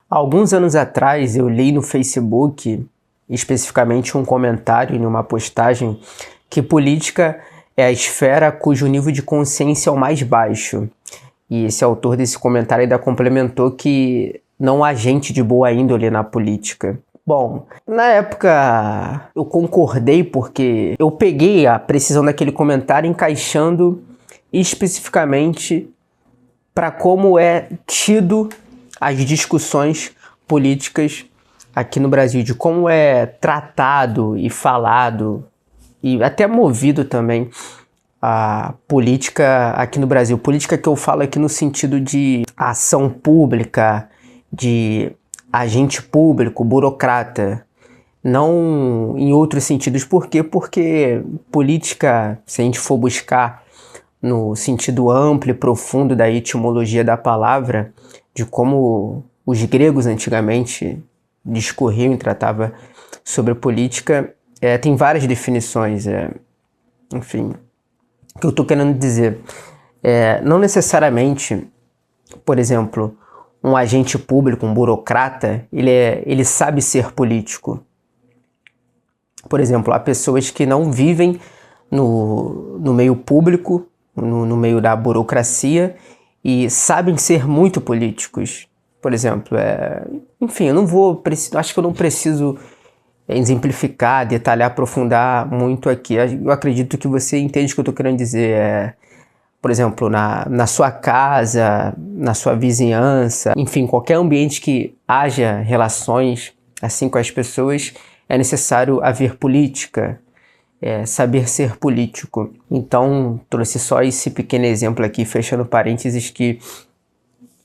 Alguns anos atrás eu li no Facebook, especificamente um comentário em uma postagem, que política é a esfera cujo nível de consciência é o mais baixo. E esse autor desse comentário ainda complementou que não há gente de boa índole na política. Bom, na época eu concordei porque eu peguei a precisão daquele comentário encaixando especificamente para como é tido as discussões políticas aqui no Brasil, de como é tratado e falado e até movido também a política aqui no Brasil. Política que eu falo aqui no sentido de ação pública, de agente público, burocrata, não em outros sentidos. Por quê? Porque política, se a gente for buscar no sentido amplo e profundo da etimologia da palavra, de como os gregos antigamente discorriam e tratavam sobre política, tem várias definições. Enfim, o que eu estou querendo dizer? Não necessariamente, por exemplo, um agente público, um burocrata, ele sabe ser político. Por exemplo, há pessoas que não vivem no meio público, no meio da burocracia, e sabem ser muito políticos. Por exemplo, enfim, acho que eu não preciso exemplificar, detalhar, aprofundar muito aqui. Eu acredito que você entende o que eu estou querendo dizer. Por exemplo, na sua casa, na sua vizinhança, enfim, qualquer ambiente que haja relações assim com as pessoas, é necessário haver política. Saber ser político. Então, trouxe só esse pequeno exemplo aqui, fechando parênteses, que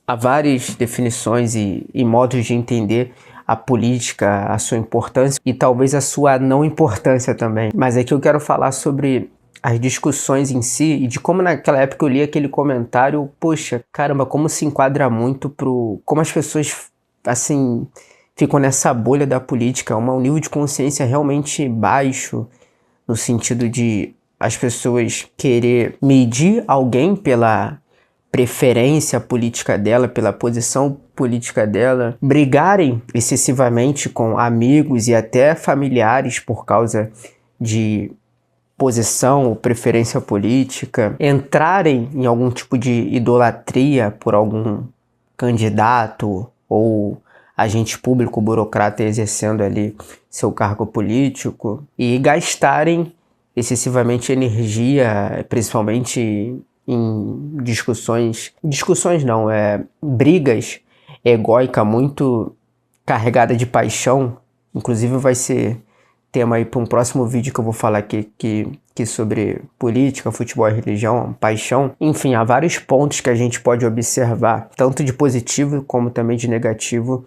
há várias definições e modos de entender a política, a sua importância e talvez a sua não importância também. Mas aqui eu quero falar sobre as discussões em si e de como naquela época eu li aquele comentário, poxa, caramba, como se enquadra muito como as pessoas, assim, ficam nessa bolha da política, um nível de consciência realmente baixo, no sentido de as pessoas querer medir alguém pela preferência política dela, pela posição política dela, brigarem excessivamente com amigos e até familiares por causa de posição ou preferência política, entrarem em algum tipo de idolatria por algum candidato ou agente público, burocrata exercendo ali seu cargo político e gastarem excessivamente energia, principalmente em brigas egóicas muito carregadas de paixão. Inclusive vai ser tema aí para um próximo vídeo que eu vou falar aqui sobre política, futebol e religião, paixão. Enfim, há vários pontos que a gente pode observar, tanto de positivo como também de negativo,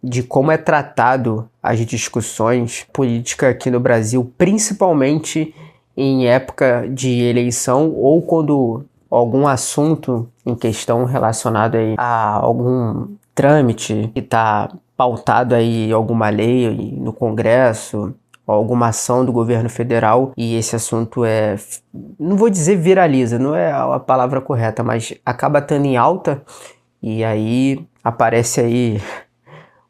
de como é tratado as discussões políticas aqui no Brasil, principalmente em época de eleição ou quando algum assunto em questão relacionado aí a algum trâmite que está pautado aí alguma lei no Congresso, alguma ação do governo federal, e esse assunto não vou dizer viraliza, não é a palavra correta, mas acaba estando em alta, e aí aparece aí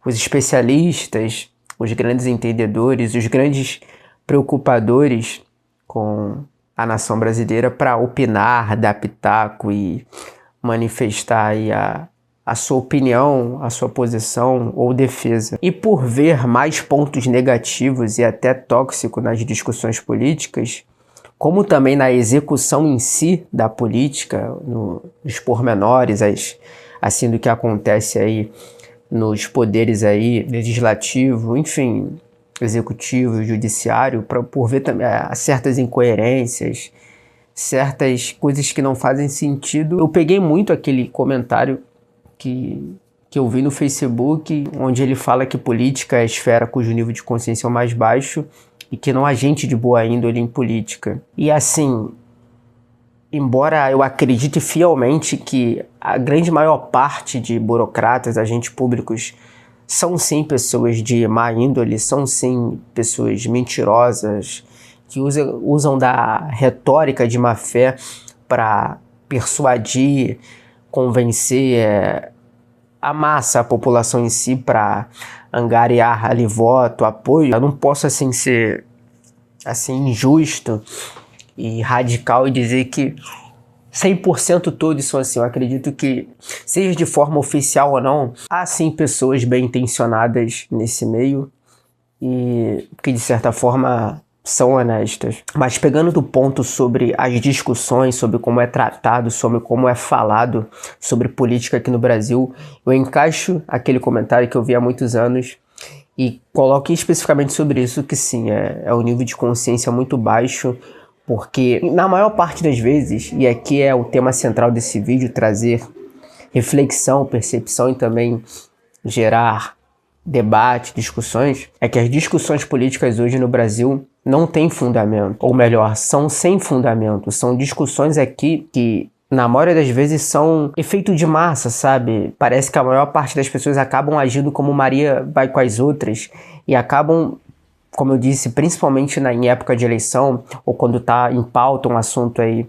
os especialistas, os grandes entendedores, os grandes preocupadores com a nação brasileira para opinar, dar pitaco e manifestar aí a sua opinião, a sua posição ou defesa. E por ver mais pontos negativos e até tóxicos nas discussões políticas, como também na execução em si da política, nos pormenores, assim do que acontece aí nos poderes aí, legislativo, enfim, executivo, judiciário, por ver também certas incoerências, certas coisas que não fazem sentido. Eu peguei muito aquele comentário que eu vi no Facebook, onde ele fala que política é a esfera cujo nível de consciência é o mais baixo e que não há gente de boa índole em política. E assim, embora eu acredite fielmente que a grande maior parte de burocratas, agentes públicos, são sim pessoas de má índole, são sim pessoas mentirosas, que usam da retórica de má fé para persuadir, convencer a massa, a população em si, para angariar ali voto, apoio. Eu não posso assim ser assim injusto e radical e dizer que 100% todos são assim. Eu acredito que, seja de forma oficial ou não, há sim pessoas bem intencionadas nesse meio e que de certa forma são honestas. Mas pegando do ponto sobre as discussões, sobre como é tratado, sobre como é falado sobre política aqui no Brasil, eu encaixo aquele comentário que eu vi há muitos anos e coloco especificamente sobre isso, que sim, é um nível de consciência muito baixo, porque na maior parte das vezes, e aqui é o tema central desse vídeo, trazer reflexão, percepção e também gerar debate, discussões, é que as discussões políticas hoje no Brasil não têm fundamento, ou melhor, são sem fundamento, são discussões aqui que na maioria das vezes são efeito de massa, sabe? Parece que a maior parte das pessoas acabam agindo como Maria vai com as outras e acabam, como eu disse, principalmente em época de eleição ou quando está em pauta um assunto aí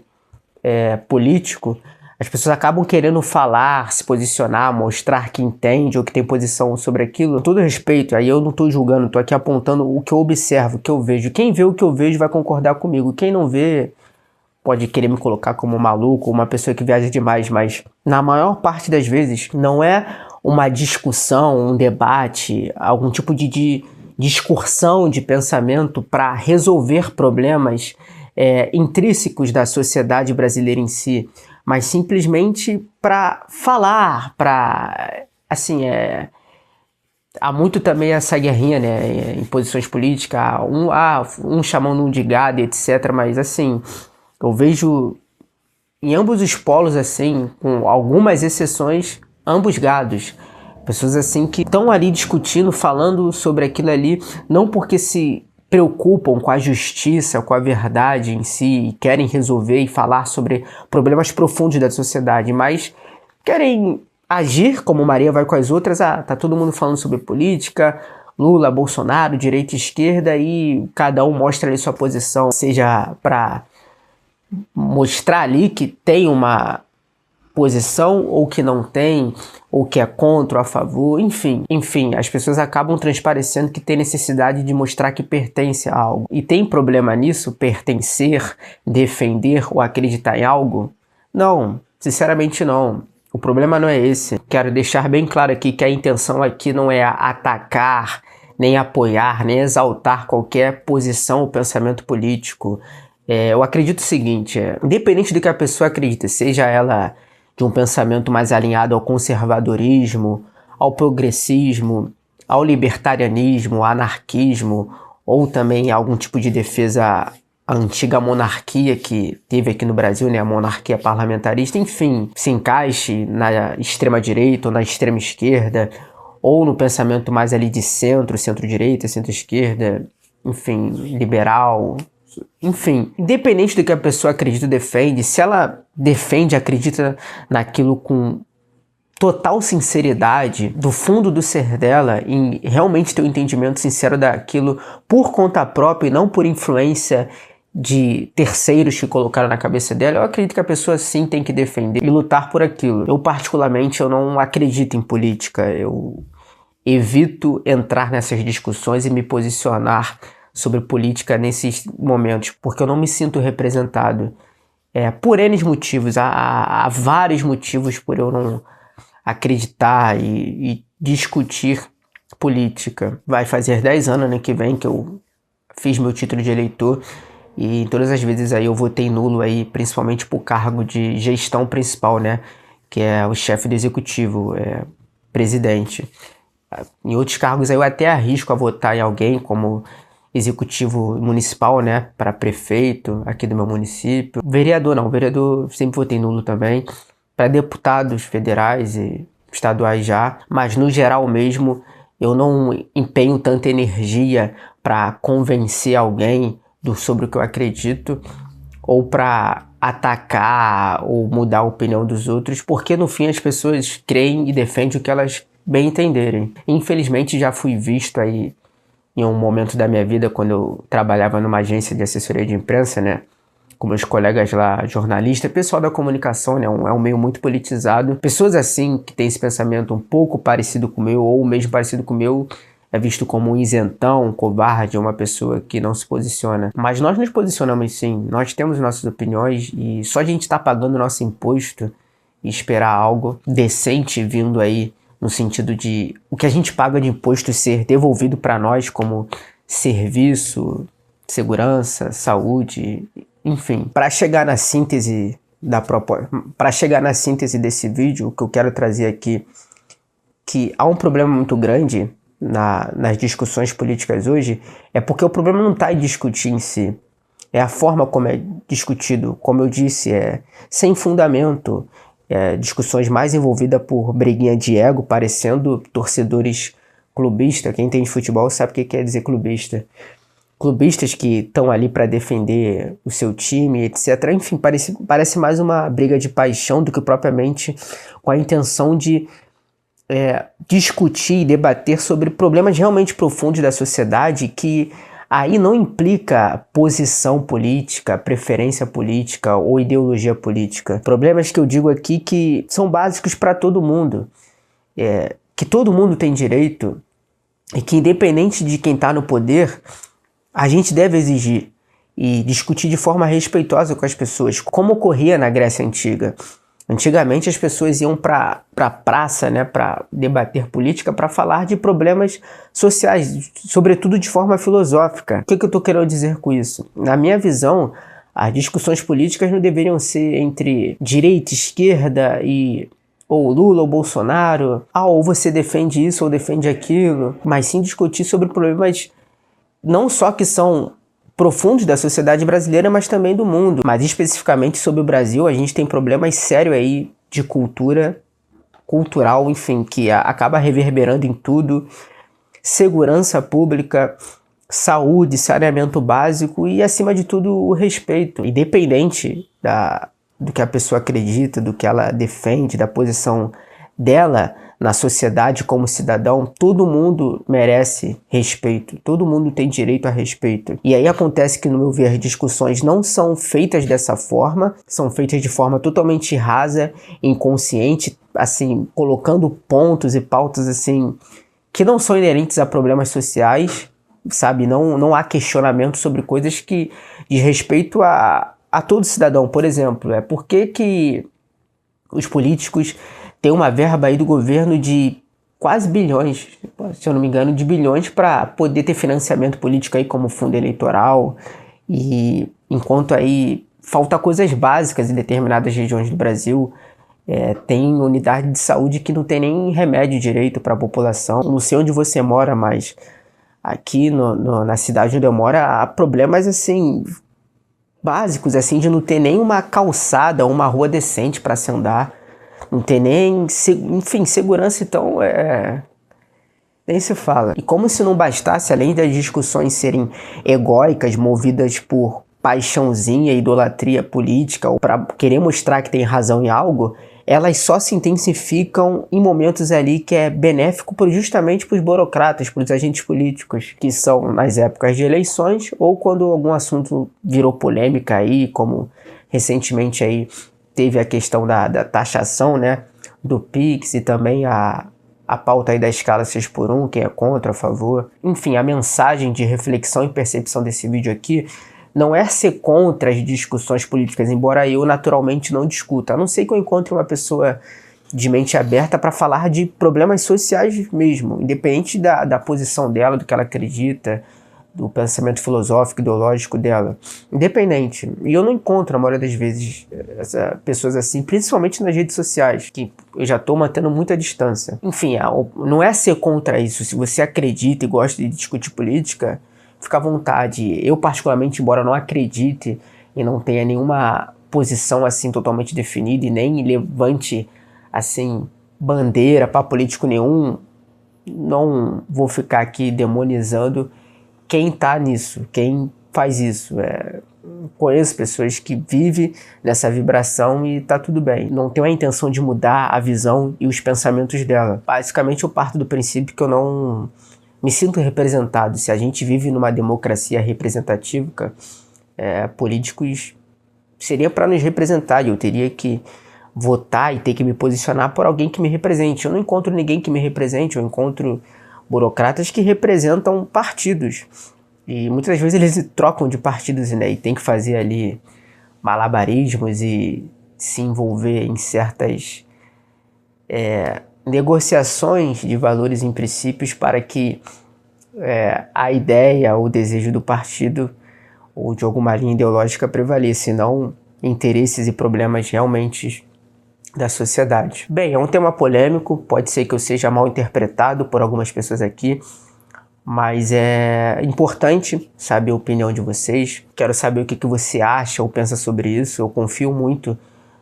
político, as pessoas acabam querendo falar, se posicionar, mostrar que entende ou que tem posição sobre aquilo. Com todo respeito, aí eu não estou julgando, estou aqui apontando o que eu observo, o que eu vejo. Quem vê o que eu vejo vai concordar comigo. Quem não vê pode querer me colocar como maluco, uma pessoa que viaja demais, mas na maior parte das vezes não é uma discussão, um debate, algum tipo de discursão de pensamento para resolver problemas intrínsecos da sociedade brasileira em si, mas simplesmente para falar, para, assim, há muito também essa guerrinha, né, em posições políticas, um chamando um de gado, etc, mas assim, eu vejo em ambos os polos, assim, com algumas exceções, ambos gados. Pessoas assim que estão ali discutindo, falando sobre aquilo ali, não porque se preocupam com a justiça, com a verdade em si, e querem resolver e falar sobre problemas profundos da sociedade, mas querem agir como Maria vai com as outras. Tá todo mundo falando sobre política, Lula, Bolsonaro, direita e esquerda, e cada um mostra ali sua posição, seja para mostrar ali que tem uma posição ou que não tem, ou que é contra ou a favor, enfim, as pessoas acabam transparecendo que tem necessidade de mostrar que pertence a algo. E tem problema nisso, pertencer, defender ou acreditar em algo? Não, sinceramente não. O problema não é esse. Quero deixar bem claro aqui que a intenção aqui não é atacar, nem apoiar, nem exaltar qualquer posição ou pensamento político. Eu acredito o seguinte, independente do que a pessoa acredita, seja ela de um pensamento mais alinhado ao conservadorismo, ao progressismo, ao libertarianismo, ao anarquismo, ou também algum tipo de defesa à antiga monarquia que teve aqui no Brasil, né, a monarquia parlamentarista, enfim, se encaixe na extrema-direita ou na extrema-esquerda, ou no pensamento mais ali de centro, centro-direita, centro-esquerda, enfim, liberal. Enfim, independente do que a pessoa acredita ou defende, se ela defende, acredita naquilo com total sinceridade, do fundo do ser dela, em realmente ter um entendimento sincero daquilo por conta própria e não por influência de terceiros que colocaram na cabeça dela, eu acredito que a pessoa sim tem que defender e lutar por aquilo. Eu particularmente eu não acredito em política, eu evito entrar nessas discussões e me posicionar sobre política nesses momentos, porque eu não me sinto representado. Por N motivos, há vários motivos por eu não acreditar e discutir política. Vai fazer 10 anos ano que vem que eu fiz meu título de eleitor e todas as vezes aí eu votei nulo aí, principalmente pro cargo de gestão principal, né, que é o chefe do executivo, presidente. Em outros cargos aí eu até arrisco a votar em alguém como executivo municipal, né, para prefeito aqui do meu município. Vereador não, vereador sempre votei nulo também. Para deputados federais e estaduais já, mas no geral mesmo eu não empenho tanta energia para convencer alguém sobre o que eu acredito ou para atacar ou mudar a opinião dos outros, porque no fim as pessoas creem e defendem o que elas bem entenderem. Infelizmente já fui visto aí em um momento da minha vida, quando eu trabalhava numa agência de assessoria de imprensa, né, com meus colegas lá, jornalistas, pessoal da comunicação, né? É um meio muito politizado. Pessoas assim, que têm esse pensamento um pouco parecido com o meu, ou mesmo parecido com o meu, é visto como um isentão, um covarde, uma pessoa que não se posiciona. Mas nós nos posicionamos sim, nós temos nossas opiniões e só de a gente estar pagando nosso imposto e esperar algo decente vindo aí, no sentido de o que a gente paga de imposto ser devolvido para nós como serviço, segurança, saúde, enfim. Para chegar na síntese desse vídeo, o que eu quero trazer aqui, que há um problema muito grande nas discussões políticas hoje, é porque o problema não está em discutir em si, é a forma como é discutido, como eu disse, sem fundamento, discussões mais envolvidas por briguinha de ego, parecendo torcedores clubistas. Quem entende futebol sabe o que quer dizer clubista. Clubistas que estão ali para defender o seu time, etc. Enfim, parece mais uma briga de paixão do que propriamente com a intenção de discutir e debater sobre problemas realmente profundos da sociedade, que aí não implica posição política, preferência política ou ideologia política. Problemas que eu digo aqui que são básicos para todo mundo, que todo mundo tem direito e que, independente de quem está no poder, a gente deve exigir e discutir de forma respeitosa com as pessoas, como ocorria na Grécia Antiga. Antigamente as pessoas iam para a praça, né, para debater política, para falar de problemas sociais, sobretudo de forma filosófica. O que eu estou querendo dizer com isso? Na minha visão, as discussões políticas não deveriam ser entre direita, esquerda ou Lula ou Bolsonaro, ou você defende isso ou defende aquilo, mas sim discutir sobre problemas não só que são profundos da sociedade brasileira, mas também do mundo. Mas especificamente sobre o Brasil, a gente tem problemas sérios aí de cultural, enfim, que acaba reverberando em tudo. Segurança pública, saúde, saneamento básico e, acima de tudo, o respeito. Independente do que a pessoa acredita, do que ela defende, da posição dela na sociedade como cidadão, todo mundo merece respeito, todo mundo tem direito a respeito. E aí acontece que, no meu ver, discussões não são feitas dessa forma, são feitas de forma totalmente rasa, inconsciente, assim, colocando pontos e pautas assim que não são inerentes a problemas sociais, sabe? Não há questionamento sobre coisas que diz respeito a todo cidadão. Por exemplo, por que os políticos tem uma verba aí do governo de quase bilhões, se eu não me engano, de bilhões para poder ter financiamento político aí como fundo eleitoral, e enquanto aí falta coisas básicas em determinadas regiões do Brasil, tem unidade de saúde que não tem nem remédio direito para a população. Não sei onde você mora, mas aqui na cidade onde eu moro há problemas assim básicos, assim, de não ter nem uma calçada ou uma rua decente para se andar. Não tem nem, enfim, segurança, então nem se fala. E como se não bastasse, além das discussões serem egóicas, movidas por paixãozinha, idolatria política, ou para querer mostrar que tem razão em algo, elas só se intensificam em momentos ali que é benéfico justamente para os burocratas, para os agentes políticos, que são nas épocas de eleições ou quando algum assunto virou polêmica aí, como recentemente aí teve a questão da taxação, né, do Pix, e também a pauta aí da escala 6x1, quem é contra, a favor. Enfim, a mensagem de reflexão e percepção desse vídeo aqui não é ser contra as discussões políticas, embora eu naturalmente não discuta, a não ser que eu encontre uma pessoa de mente aberta para falar de problemas sociais mesmo, independente da posição dela, do que ela acredita, do pensamento filosófico, ideológico dela, independente. E eu não encontro, a maioria das vezes, pessoas assim, principalmente nas redes sociais, que eu já estou mantendo muita distância. Enfim, não é ser contra isso. Se você acredita e gosta de discutir política, fica à vontade. Eu, particularmente, embora não acredite e não tenha nenhuma posição assim totalmente definida e nem levante assim bandeira para político nenhum, não vou ficar aqui demonizando quem tá nisso, quem faz isso. Conheço pessoas que vivem nessa vibração e tá tudo bem. Não tenho a intenção de mudar a visão e os pensamentos dela. Basicamente eu parto do princípio que eu não me sinto representado. Se a gente vive numa democracia representativa, políticos seria para nos representar e eu teria que votar e ter que me posicionar por alguém que me represente. Eu não encontro ninguém que me represente, eu encontro burocratas que representam partidos. E muitas vezes eles trocam de partidos, né? E tem que fazer ali malabarismos e se envolver em certas negociações de valores e princípios para que a ideia ou o desejo do partido ou de alguma linha ideológica prevaleça, e não interesses e problemas realmente da sociedade. Bem, é um tema polêmico, pode ser que eu seja mal interpretado por algumas pessoas aqui, mas é importante saber a opinião de vocês. Quero saber o que você acha ou pensa sobre isso. Eu confio muito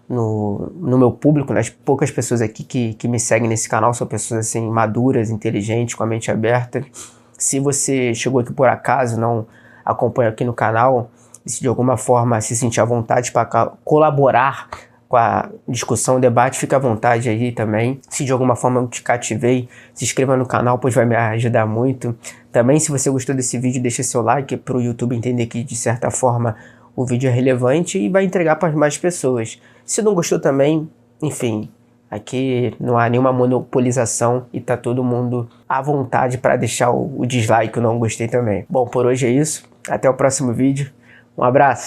no meu público, nas poucas pessoas aqui que me seguem nesse canal. São pessoas assim maduras, inteligentes, com a mente aberta. Se você chegou aqui por acaso, não acompanha aqui no canal, e se de alguma forma se sentir à vontade para colaborar com a discussão, o debate, fica à vontade aí também. Se de alguma forma eu te cativei, se inscreva no canal, pois vai me ajudar muito. Também, se você gostou desse vídeo, deixa seu like para o YouTube entender que, de certa forma, o vídeo é relevante e vai entregar para mais pessoas. Se não gostou também, enfim, aqui não há nenhuma monopolização e tá todo mundo à vontade para deixar o dislike, o não gostei também. Bom, por hoje é isso. Até o próximo vídeo. Um abraço.